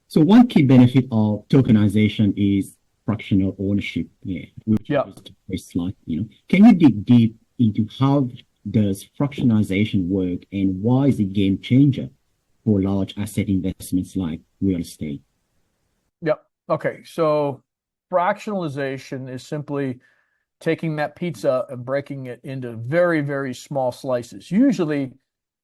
So one key benefit of tokenization is fractional ownership, which Yeah. is very slight, Can you dig deep into how does fractionalization work and why is it a game changer for large asset investments like real estate? Yep. Okay. So fractionalization is simply taking that pizza and breaking it into very, very small slices. Usually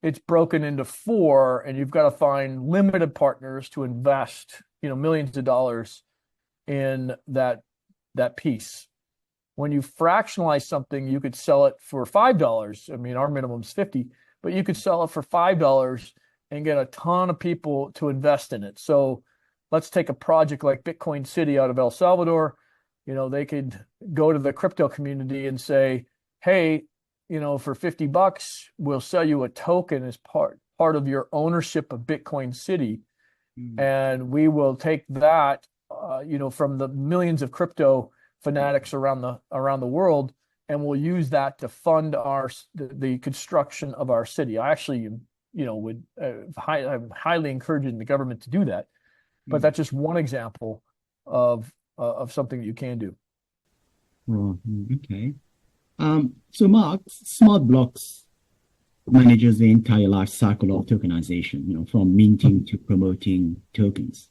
it's broken into four, and you've got to find limited partners to invest, millions of dollars in that piece. When you fractionalize something, you could sell it for $5. I mean, our minimum is 50, but you could sell it for $5 and get a ton of people to invest in it. So let's take a project like Bitcoin City out of El Salvador. They could go to the crypto community and say, hey, for $50, we'll sell you a token as part of your ownership of Bitcoin City. Mm. And we will take that, from the millions of crypto fanatics around the world, and we'll use that to fund the construction of our city. I actually, would I'm highly encouraging the government to do that. But that's just one example of something that you can do. Oh, okay. So Mark, Smart Blocks manages the entire life cycle of tokenization, from minting to promoting tokens.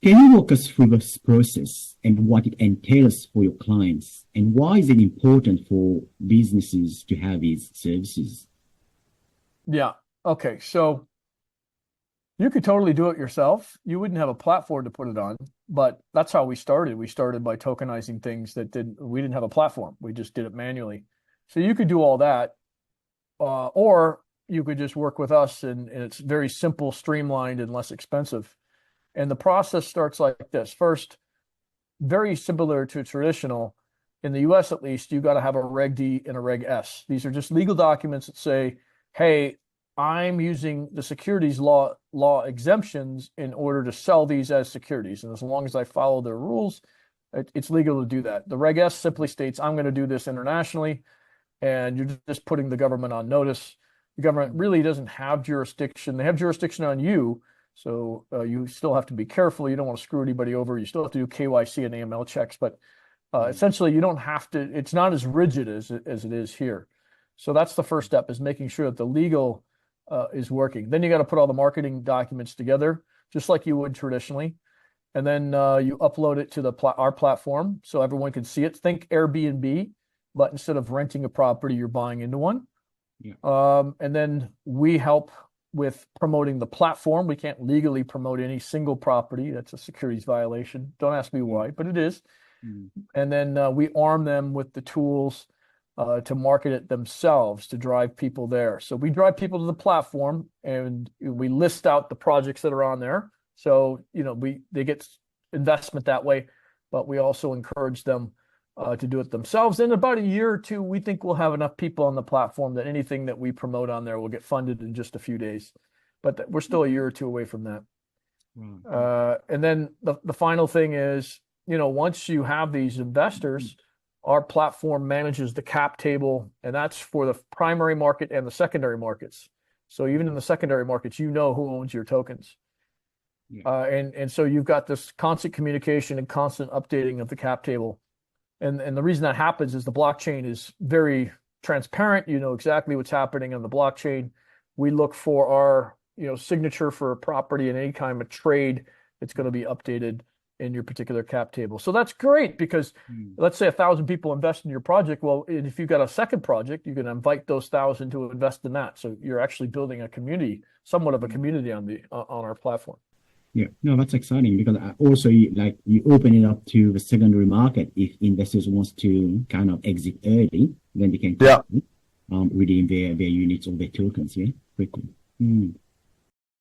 Can you walk us through this process and what it entails for your clients, and why is it important for businesses to have these services? Yeah. Okay. So you could totally do it yourself. You wouldn't have a platform to put it on, but that's how we started. We started by tokenizing things we didn't have a platform. We just did it manually. So you could do all that, or you could just work with us, and it's very simple, streamlined, and less expensive. And the process starts like this. First, very similar to traditional, in the US at least, you got to have a Reg D and a Reg S. These are just legal documents that say, hey, I'm using the securities law exemptions in order to sell these as securities. And as long as I follow their rules, it's legal to do that. The Reg S simply states, I'm going to do this internationally, and you're just putting the government on notice. The government really doesn't have jurisdiction. They have jurisdiction on you. So you still have to be careful. You don't want to screw anybody over. You still have to do KYC and AML checks, but essentially you don't have to. It's not as rigid as it is here. So that's the first step, is making sure that the legal is working. Then you got to put all the marketing documents together, just like you would traditionally, and then you upload it to our platform so everyone can see it. Think Airbnb, but instead of renting a property, you're buying into one. Yeah. And then we help with promoting the platform. We can't legally promote any single property. That's a securities violation. Don't ask me why, but it is. Mm. And then we arm them with the tools to market it themselves, to drive people there. So we drive people to the platform, and we list out the projects that are on there. So, they get investment that way, but we also encourage them to do it themselves. In about a year or two, we think we'll have enough people on the platform that anything that we promote on there will get funded in just a few days. But we're still a year or two away from that. And then the final thing is, once you have these investors, our platform manages the cap table, and that's for the primary market and the secondary markets. So even in the secondary markets, who owns your tokens. Yeah. And so you've got this constant communication and constant updating of the cap table. And the reason that happens is the blockchain is very transparent. You know exactly what's happening on the blockchain. We look for our signature for a property in any kind of trade that's going to be updated in your particular cap table. So that's great, because let's say 1,000 people invest in your project. Well, if you've got a second project, you can invite those 1,000 to invest in that. So you're actually building a community, somewhat of a community on our platform. Yeah, no, that's exciting, because also you open it up to the secondary market. If investors wants to kind of exit early, then they can redeem their units or their tokens, quickly.